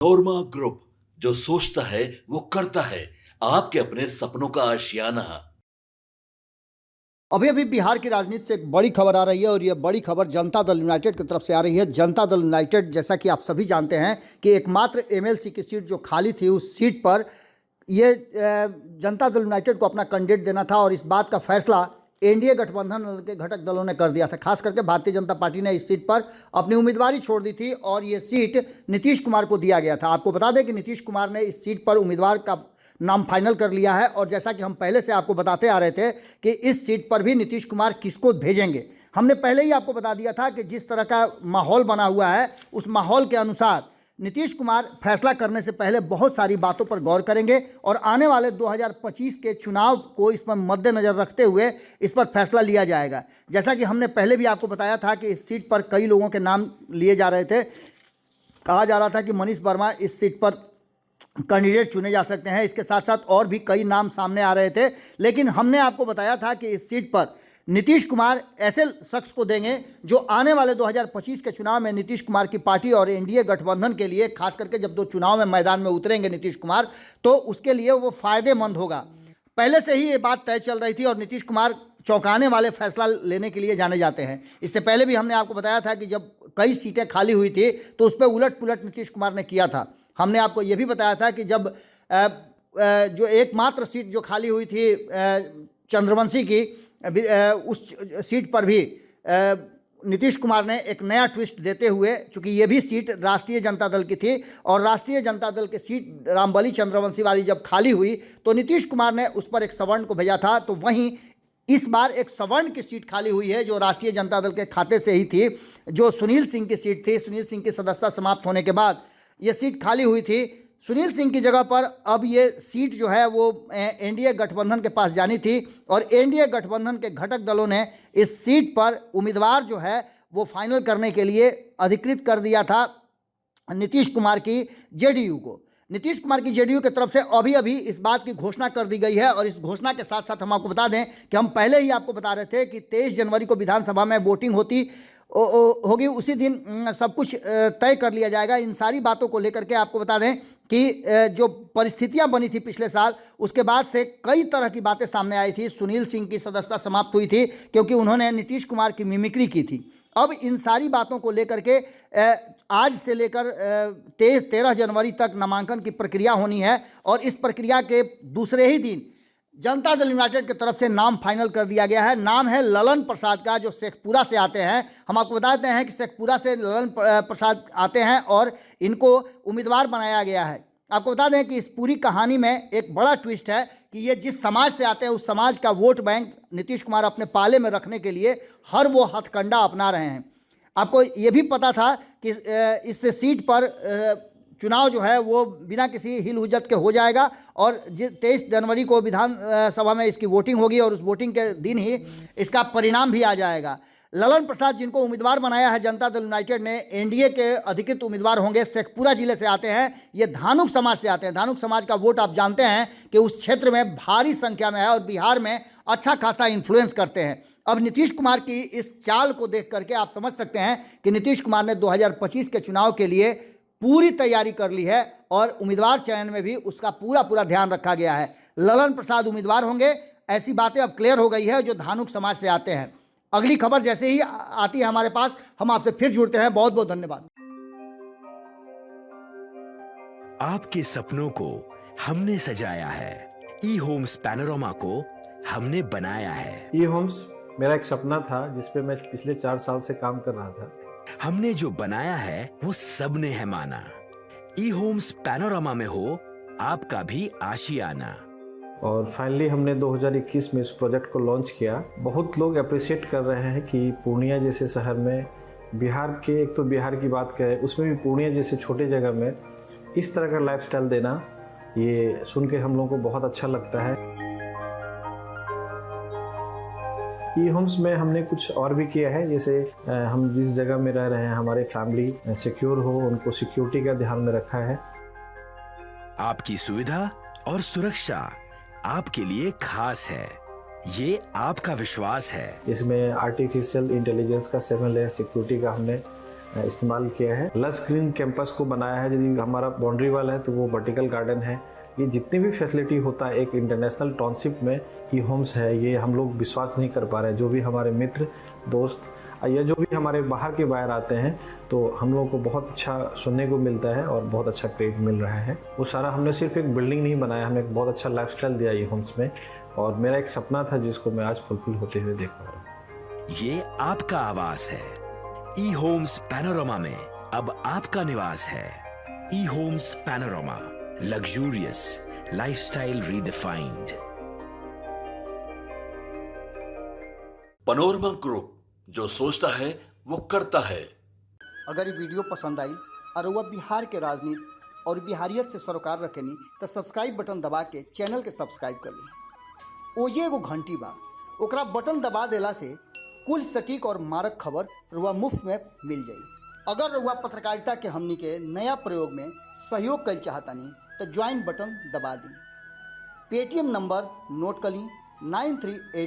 नोरमा group, जो सोचता है वो करता है। आपके अपने सपनों का आशियाना। अभी अभी बिहार की राजनीति से एक बड़ी खबर आ रही है और यह बड़ी खबर जनता दल यूनाइटेड की तरफ से आ रही है। जनता दल यूनाइटेड, जैसा कि आप सभी जानते हैं कि एकमात्र एमएलसी की सीट जो खाली थी, उस सीट पर ये जनता दल यूनाइटेड को अपना कैंडिडेट देना था और इस बात का फैसला एनडीए गठबंधन के घटक दलों ने कर दिया था। खास करके भारतीय जनता पार्टी ने इस सीट पर अपनी उम्मीदवारी छोड़ दी थी और ये सीट नीतीश कुमार को दिया गया था। आपको बता दें कि नीतीश कुमार ने इस सीट पर उम्मीदवार का नाम फाइनल कर लिया है और जैसा कि हम पहले से आपको बताते आ रहे थे कि इस सीट पर भी नीतीश कुमार किसको भेजेंगे, हमने पहले ही आपको बता दिया था कि जिस तरह का माहौल बना हुआ है उस माहौल के अनुसार नीतीश कुमार फैसला करने से पहले बहुत सारी बातों पर गौर करेंगे और आने वाले 2025 के चुनाव को इस पर मद्देनज़र रखते हुए इस पर फैसला लिया जाएगा। जैसा कि हमने पहले भी आपको बताया था कि इस सीट पर कई लोगों के नाम लिए जा रहे थे। कहा जा रहा था कि मनीष वर्मा इस सीट पर कैंडिडेट चुने जा सकते हैं। इसके साथ साथ और भी कई नाम सामने आ रहे थे, लेकिन हमने आपको बताया था कि इस सीट पर नीतीश कुमार ऐसे शख्स को देंगे जो आने वाले 2025 के चुनाव में नीतीश कुमार की पार्टी और एनडीए गठबंधन के लिए, खास करके जब दो चुनाव में मैदान में उतरेंगे नीतीश कुमार, तो उसके लिए वो फायदेमंद होगा। पहले से ही ये बात तय चल रही थी और नीतीश कुमार चौंकाने वाले फैसला लेने के लिए जाने जाते हैं। इससे पहले भी हमने आपको बताया था कि जब कई सीटें खाली हुई थी तो उस पर उलट पुलट नीतीश कुमार ने किया था। हमने आपको ये भी बताया था कि जब जो एकमात्र सीट जो खाली हुई थी चंद्रवंशी की, उस सीट पर भी नीतीश कुमार ने एक नया ट्विस्ट देते हुए, चूंकि ये भी सीट राष्ट्रीय जनता दल की थी और राष्ट्रीय जनता दल की सीट रामबली चंद्रवंशी वाली जब खाली हुई तो नीतीश कुमार ने उस पर एक सवर्ण को भेजा था। तो वहीं इस बार एक सवर्ण की सीट खाली हुई है जो राष्ट्रीय जनता दल के खाते से ही थी, जो सुनील सिंह की सीट थी। सुनील सिंह की सदस्यता समाप्त होने के बाद ये सीट खाली हुई थी। सुनील सिंह की जगह पर अब ये सीट जो है वो एनडीए गठबंधन के पास जानी थी और एनडीए गठबंधन के घटक दलों ने इस सीट पर उम्मीदवार जो है वो फाइनल करने के लिए अधिकृत कर दिया था नीतीश कुमार की जेडीयू को। नीतीश कुमार की जेडीयू की तरफ से अभी अभी इस बात की घोषणा कर दी गई है और इस घोषणा के साथ साथ हम आपको बता दें कि हम पहले ही आपको बता रहे थे कि 23 जनवरी को विधानसभा में वोटिंग होगी, उसी दिन सब कुछ तय कर लिया जाएगा। इन सारी बातों को लेकर के आपको बता दें कि जो परिस्थितियां बनी थी पिछले साल, उसके बाद से कई तरह की बातें सामने आई थी। सुनील सिंह की सदस्यता समाप्त हुई थी क्योंकि उन्होंने नीतीश कुमार की मिमिक्री की थी। अब इन सारी बातों को लेकर के आज से लेकर 13 जनवरी तक नामांकन की प्रक्रिया होनी है और इस प्रक्रिया के दूसरे ही दिन जनता दल यूनाइटेड की तरफ से नाम फाइनल कर दिया गया है। नाम है ललन प्रसाद का, जो शेखपुरा से आते हैं। हम आपको बताते हैं कि शेखपुरा से ललन प्रसाद आते हैं और इनको उम्मीदवार बनाया गया है। आपको बता दें कि इस पूरी कहानी में एक बड़ा ट्विस्ट है कि ये जिस समाज से आते हैं उस समाज का वोट बैंक नीतीश कुमार अपने पाले में रखने के लिए हर वो हथकंडा अपना रहे हैं। आपको ये भी पता था कि इस सीट पर चुनाव जो है वो बिना किसी हिल हुज्जत के हो जाएगा और 23 जनवरी को विधानसभा में इसकी वोटिंग होगी और उस वोटिंग के दिन ही इसका परिणाम भी आ जाएगा। ललन प्रसाद, जिनको उम्मीदवार बनाया है जनता दल यूनाइटेड ने, एनडीए के अधिकृत उम्मीदवार होंगे। शेखपुरा जिले से आते हैं, ये धानुक समाज से आते हैं। धानुक समाज का वोट आप जानते हैं कि उस क्षेत्र में भारी संख्या में है और बिहार में अच्छा खासा इन्फ्लुएंस करते हैं। अब नीतीश कुमार की इस चाल को देख करके आप समझ सकते हैं कि नीतीश कुमार ने 2025 के चुनाव के लिए पूरी तैयारी कर ली है और उम्मीदवार चयन में भी उसका पूरा ध्यान रखा गया है। ललन प्रसाद उम्मीदवार होंगे, ऐसी बातें अब क्लियर हो गई है, जो धानुक समाज से आते हैं। अगली खबर जैसे ही आती है हमारे पास, हम आपसे फिर जुड़ते हैं। बहुत बहुत धन्यवाद। आपके सपनों को हमने सजाया है, ई होम्स पैनोरामा को हमने बनाया है। ई होम्स मेरा एक सपना था जिसपे मैं पिछले 4 साल से काम कर रहा था। हमने जो बनाया है वो सबने है माना। ई होम्स पैनोरामा में हो आपका भी आशियाना। और फाइनली हमने 2021 में इस प्रोजेक्ट को लॉन्च किया। बहुत लोग अप्रिशिएट कर रहे हैं कि पूर्णिया जैसे शहर में, बिहार के, एक तो बिहार की बात करें उसमें भी पूर्णिया जैसे छोटे जगह में इस तरह का लाइफस्टाइल देना, ये सुन के हम लोगों को बहुत अच्छा लगता है। ई होम्स में हमने कुछ और भी किया है, जैसे हम जिस जगह में रह रहे हैं हमारे फैमिली सिक्योर हो, उनको सिक्योरिटी का ध्यान में रखा है। आपकी सुविधा और सुरक्षा आपके लिए खास है, ये आपका विश्वास है। इसमें आर्टिफिशियल इंटेलिजेंस का 7 लेयर सिक्योरिटी का हमने इस्तेमाल किया है। लस ग्रीन कैंपस को बनाया है। यदि हमारा बाउंड्री वाल है तो वो वर्टिकल गार्डन है। ये जितनी भी फैसिलिटी होता है एक इंटरनेशनल टाउनशिप में ई होम्स है, ये हम लोग विश्वास नहीं कर पा रहे हैं। जो भी हमारे मित्र दोस्त या जो भी हमारे बाहर के बाहर आते हैं तो हम लोगों को बहुत अच्छा सुनने को मिलता है और बहुत अच्छा क्रेडिट मिल रहा है। वो सारा हमने सिर्फ एक बिल्डिंग नहीं बनाया, हमने एक बहुत अच्छा लाइफस्टाइल दिया ई होम्स में, और मेरा एक सपना था जिसको मैं आज फुलफिल होते हुए देख पा रहा हूँ। ये आपका आवास है। ई होम्स पैनोरमा में अब आपका निवास है। E homes Panorama, luxurious lifestyle redefined. Panorama group, जो सोचता है वो करता है। अगर ये वीडियो पसंद आई और वह बिहार के राजनीति और बिहारियत से सरोकार रखेनी तो सब्सक्राइब बटन दबा के चैनल के सब्सक्राइब कर ली। ओजे एगो घंटी बा, ओकरा बटन दबा देला से कुल सटीक और मारक खबर रुआ मुफ्त में मिल जाई। अगर रुआ पत्रकारिता के हमनी के नया प्रयोग में सहयोग कर चाहतानी तो ज्वाइन बटन दबा दी। पेटीएम नंबर नोट कर ली 9386